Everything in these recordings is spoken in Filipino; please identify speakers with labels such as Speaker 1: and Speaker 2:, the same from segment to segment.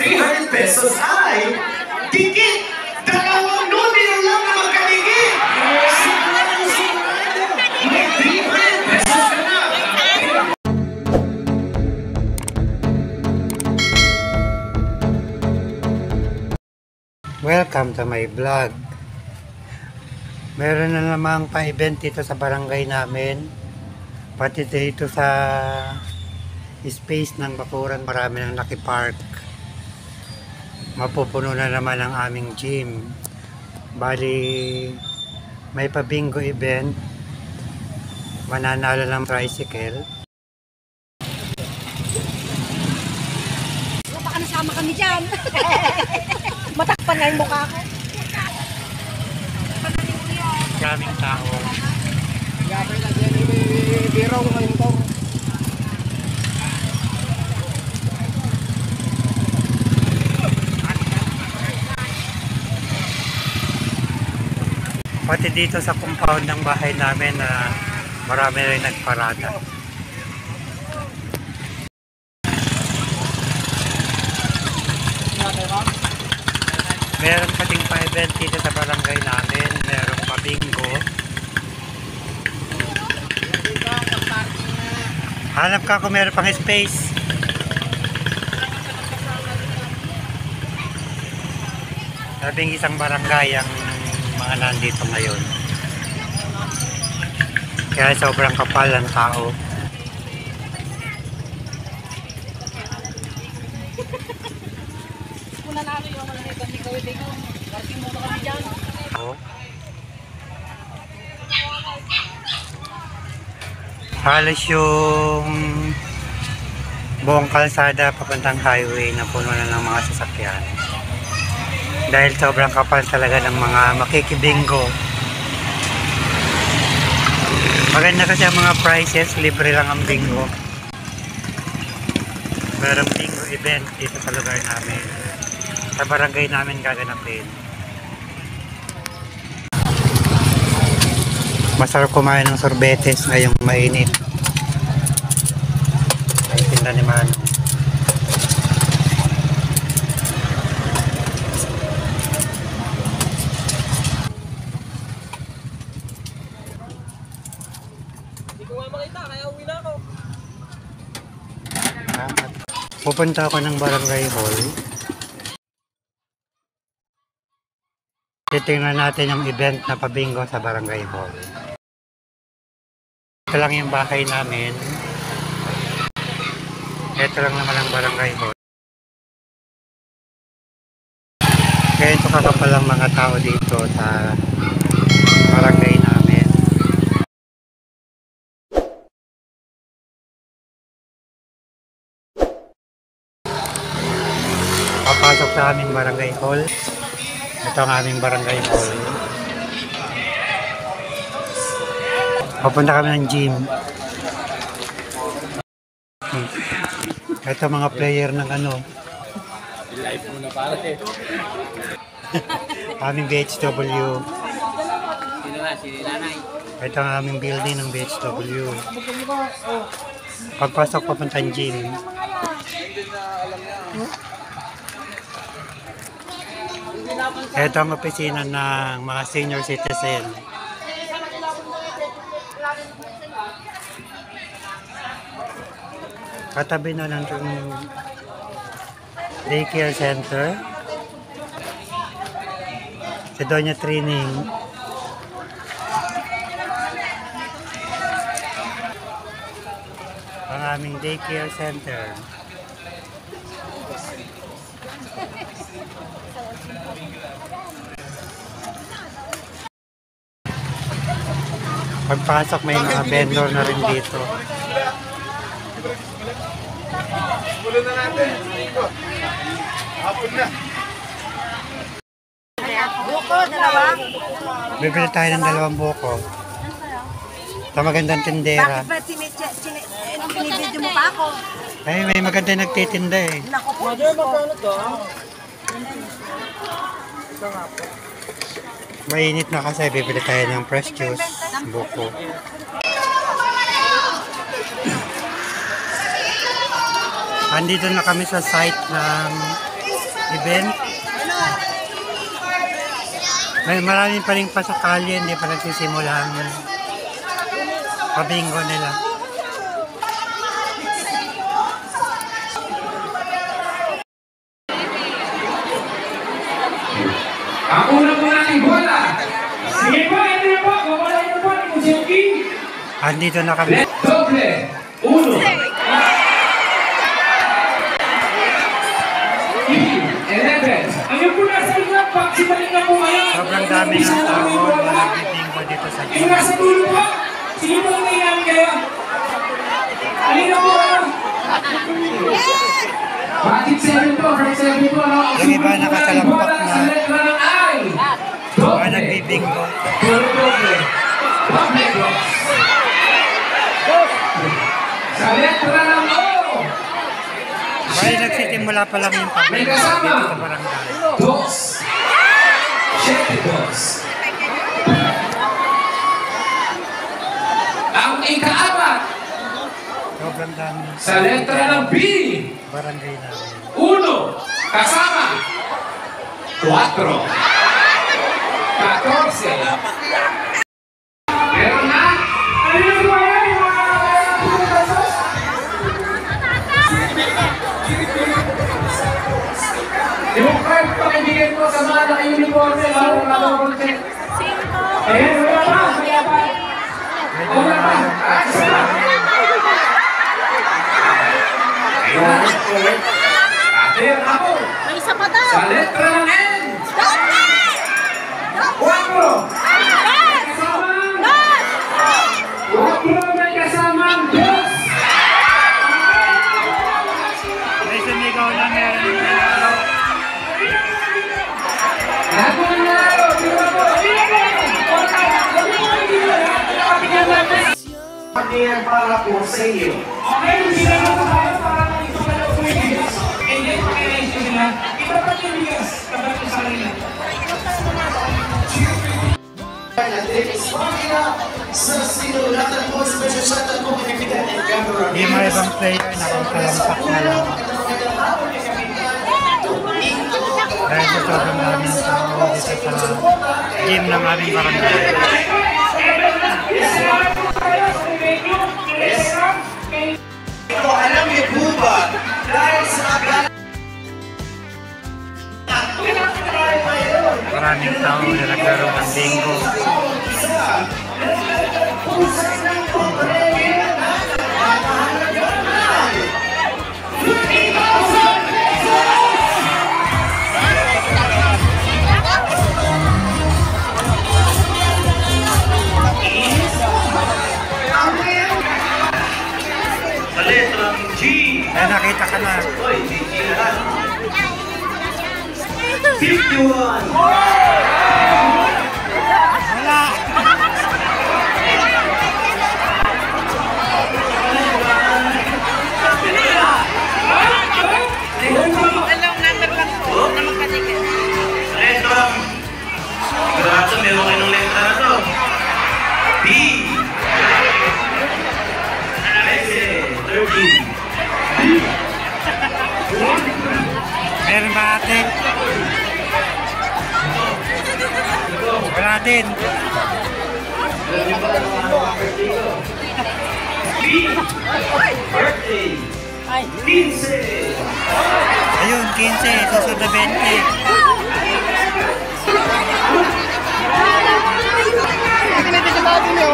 Speaker 1: 300 pesos ay dikit! Dalawang numero lang na magkadikit! Sigurado, sigurado! May 300 pesos ka na!
Speaker 2: Welcome to my vlog. Meron na namang pa-event dito sa barangay namin. Pati dito sa space ng bakuran, marami ng nakipark. Mapupuno na naman ang aming gym. Bali, may pa-bingo event. Mananalo ng tricycle.
Speaker 3: Baka nasama kami dyan. Matakpan nga yung mukha ko.
Speaker 2: Maraming tao. Pati dito sa compound ng bahay namin na marami rin nagparada. Meron pating pa-event dito sa barangay namin. Meron pa-bingo. Hanap ka kung meron pang space. Sabing isang barangay ang mga nandito ngayon. Kaya sobrang kapal ang tao.
Speaker 3: Una na yung mga kami kawin ko. Parking mo kami dyan.
Speaker 2: Oh. Halos yung buong kalsada papuntang highway na puno na ng mga sasakyan. Dahil sobrang kapal talaga ng mga makikibingo. Maganda kasi ang mga prices, libre lang ang bingo. Merong bingo event dito sa lugar namin. Sa barangay namin gaganapin. Masarap kumain ng sorbetes ngayong mainit. Ay tinda ni Mano. Pupunta ako ng barangay hall. Titingnan natin yung event na pabingo sa barangay hall. Ito lang yung bahay namin. Ito lang naman ang barangay hall. Kaya ito kakapal ang mga tao dito sa barangay namin. Papasok sa aming barangay hall. Ito ang aming barangay hall. Papunta kami ng gym. Ito mga player ng ano.
Speaker 4: Live muna para eh.
Speaker 2: Aming BHW.
Speaker 4: Sino na? Si Nanay.
Speaker 2: Ito ang aming building ng BHW. Pagpasok papuntang gym. Ito ang opisina ng mga senior citizen. Katabi na lang itong daycare center. Si Doña Trining. Ang aming daycare center. Pagpasok may mga vendor na rin dito.
Speaker 4: Mula na natin. Hapon na.
Speaker 3: Buko, dalawa.
Speaker 2: Bibili tayo ng 2 buko. Sa magandang tindera.
Speaker 3: Bakit ba pinibidyo mo pa ako?
Speaker 2: Ay, may maganda nagtitinda eh.
Speaker 3: Naku po.
Speaker 2: Mainit na kasi, bibili tayo ng fresh juice, buko. Andito na kami sa site ng event. May maraming pa rin pasakali, hindi pa nagsisimulan pabingo nila.
Speaker 5: Ang unang nating bola. Sige po, ito na po. Kumulay na po ni Kusuki.
Speaker 2: Andito na kami.
Speaker 5: Doble. 1. 11. Ang yung po nasa inyo, paksibalin na po kayo.
Speaker 2: Sobrang dami ng tao na nagbibingo dito sa
Speaker 5: Yung
Speaker 2: gym.
Speaker 5: nasa dulo po. Sige po, nangyayari kayo. Halina po kayo. Bakit 7 po? From 7 po.
Speaker 2: Yung iba nakasalampak na
Speaker 5: Sa letra ng I.
Speaker 2: mga nagbibingo.
Speaker 5: Doble. Sa letra ng O.
Speaker 2: Bali nagsisimula pa lang yung pabingo dito sa barangay.
Speaker 5: 2. 7. Ang ika-4
Speaker 2: Sobrang dami
Speaker 5: sa letra ng B.
Speaker 2: barangay namin.
Speaker 5: 1 kasama 4. 14. Meron na? Ano yung buhay? Yung card pakibigyan ko sa mga naka-uniforme, lalo na mga content. Ayan, wala pa, wala pa. Wala pa. Ayun. Atin ako.
Speaker 3: May isa pa daw.
Speaker 5: Sa letra ng N. 4. Kasama. 4 may kasamang Diyos.
Speaker 2: May sumigaw na meron ng nanalo.
Speaker 5: Lahat mo nangyaro. Diba po?
Speaker 1: Pagkaya para po sa iyo.
Speaker 5: Okay, hindi na lang tayo para ito pala po yung bigas. And then, pag-election nila, iba pa yung bigas. Kapag yung sarili.
Speaker 1: Sa sinulatan po, special shoutout po kaibigan ng camera.
Speaker 2: Hindi mga ibang player nakasalampak na lang. Dahil sa sobrang daming tao dito sa gym ng aming barangay.
Speaker 1: Ito, alam niyo po ba, dahil sa akala
Speaker 2: Maraming tao na naglaro ng bingo.
Speaker 1: sa letrang G.
Speaker 2: Kaya nakita ka na.
Speaker 1: Oy, G lahat. 51.
Speaker 2: Wala!
Speaker 1: Letrang. Sigurado meron kayo ng letra na to. B. 13.
Speaker 2: Meron ba ate? Wala din.
Speaker 1: B. Birthday. 15.
Speaker 2: Ayun, 15. Susunod na 20.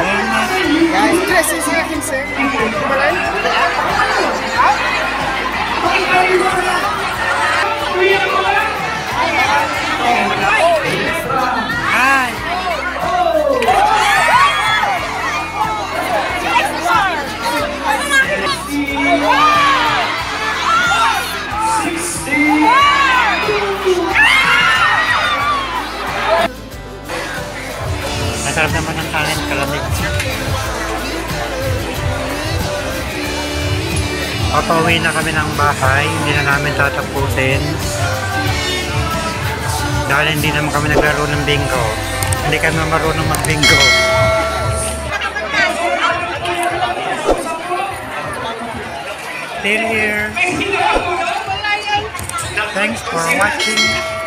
Speaker 2: Ayun na. Ay! Masarap naman ang kanin, kalamig. Papauwi na kami ng bahay, hindi na namin tatapusin. Dahil hindi naman kami naglaro ng bingo. Hindi kami marunong mag-bingo. Still here. Thanks for watching.